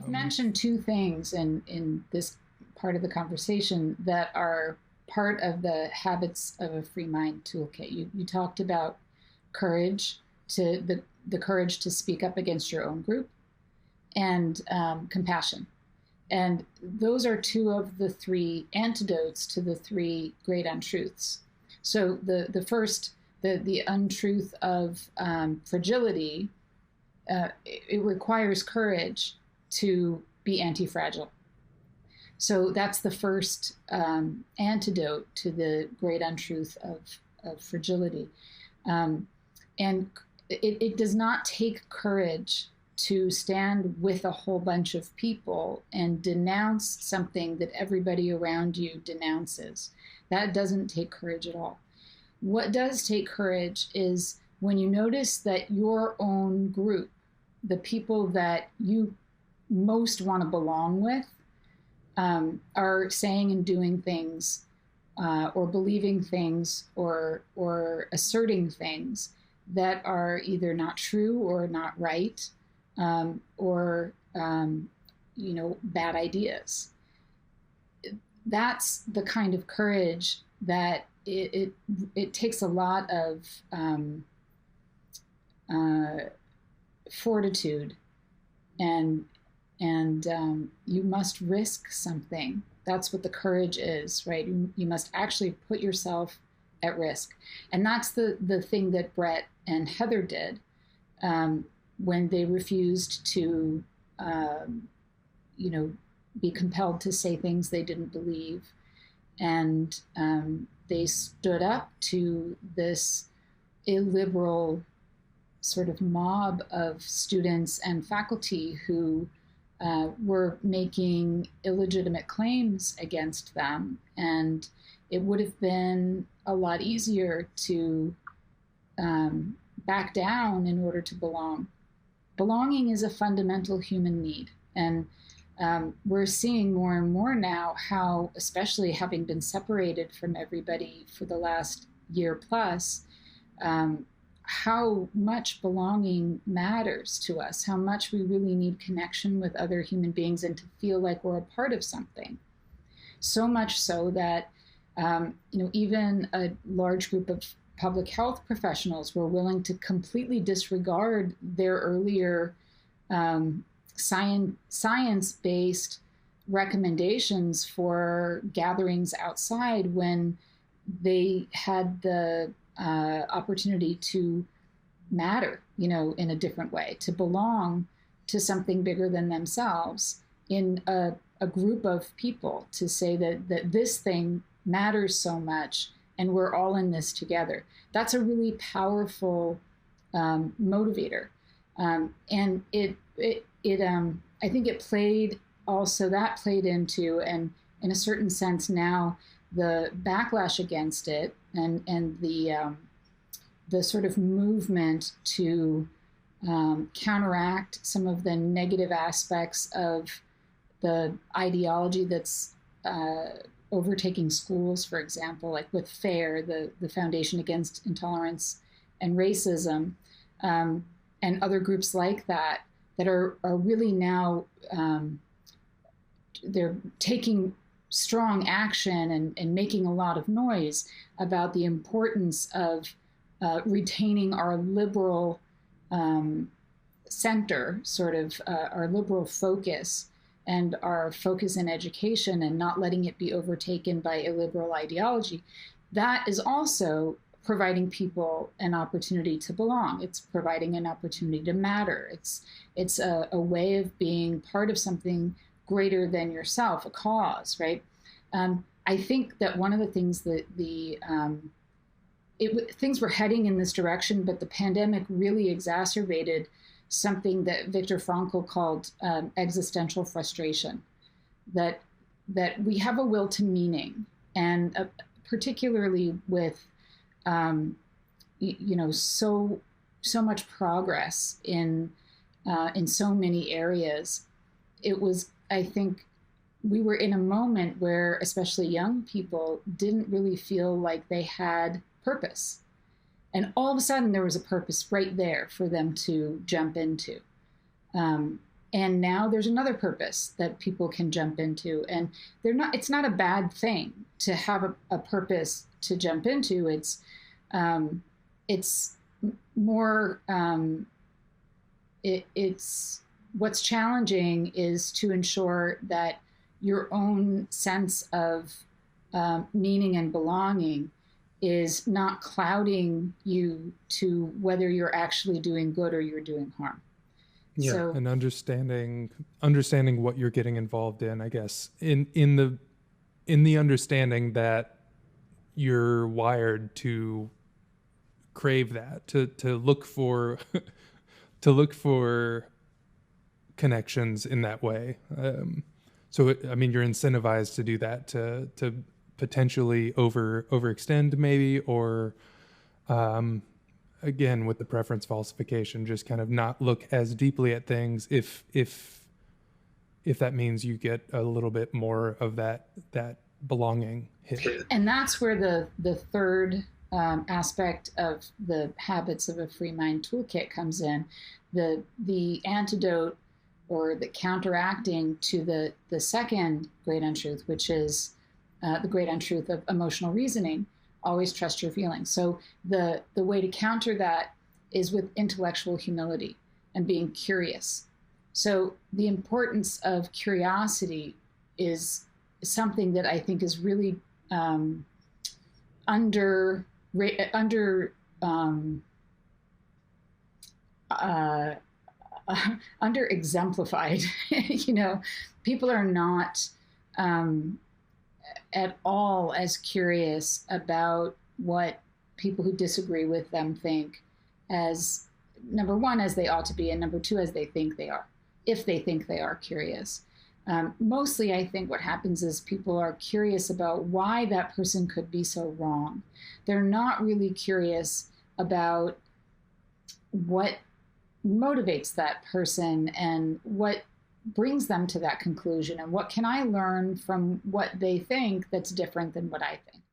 mentioned two things in this part of the conversation that are part of the habits of a free mind toolkit. You talked about courage, to the courage to speak up against your own group, and compassion. And those are two of the three antidotes to the three great untruths. So the first, the untruth of fragility, it requires courage to be anti-fragile. So that's the first antidote to the great untruth of fragility. And it does not take courage to stand with a whole bunch of people and denounce something that everybody around you denounces. That doesn't take courage at all. What does take courage is when you notice that your own group, the people that you most want to belong with, are saying and doing things, or believing things, or asserting things that are either not true or not right, or bad ideas. That's the kind of courage that it takes a lot of fortitude, and you must risk something. That's what the courage is, right? You must actually put yourself at risk. And that's the thing that Brett and Heather did when they refused to, be compelled to say things they didn't believe. And they stood up to this illiberal sort of mob of students and faculty who were making illegitimate claims against them. And it would have been a lot easier to back down in order to belong. Belonging is a fundamental human need. And we're seeing more and more now how, especially having been separated from everybody for the last year plus, how much belonging matters to us, how much we really need connection with other human beings and to feel like we're a part of something. So much so that, even a large group of public health professionals were willing to completely disregard their earlier science-based recommendations for gatherings outside when they had the opportunity to matter, in a different way, to belong to something bigger than themselves in a group of people, to say that this thing matters so much and we're all in this together. That's a really powerful motivator. And I think it played into, and in a certain sense now, the backlash against it and the sort of movement to counteract some of the negative aspects of the ideology that's overtaking schools, for example, like with FAIR, the Foundation Against Intolerance and Racism, and other groups like that are really now, they're taking strong action and making a lot of noise about the importance of retaining our liberal center, sort of our liberal focus and our focus in education, and not letting it be overtaken by illiberal ideology. That is also providing people an opportunity to belong. It's providing an opportunity to matter. It's a way of being part of something greater than yourself, a cause, right? I think that one of the things that things were heading in this direction, but the pandemic really exacerbated something that Viktor Frankl called existential frustration, that we have a will to meaning, and particularly with so much progress in so many areas. It was, I think, we were in a moment where especially young people didn't really feel like they had purpose. And all of a sudden there was a purpose right there for them to jump into. And now there's another purpose that people can jump into. And it's not a bad thing to have a purpose to jump into. It's more, it's what's challenging is to ensure that your own sense of meaning and belonging is not clouding you to whether you're actually doing good or you're doing harm. Yeah, so, and understanding what you're getting involved in, I guess, in the understanding that you're wired to crave that, to look for to look for connections in that way. So I mean, you're incentivized to do that, to potentially overextend maybe, or again, with the preference falsification, just kind of not look as deeply at things if that means you get a little bit more of that belonging hit. And that's where the third aspect of the habits of a free mind toolkit comes in. The antidote, or the counteracting to the second great untruth, which is the great untruth of emotional reasoning. Always trust your feelings. So the way to counter that is with intellectual humility and being curious. So the importance of curiosity is something that I think is really under exemplified. People are not at all as curious about what people who disagree with them think, as number one, as they ought to be, and number two, as they think they are, if they think they are curious. Mostly, I think what happens is people are curious about why that person could be so wrong. They're not really curious about what motivates that person and what brings them to that conclusion, and what can I learn from what they think that's different than what I think.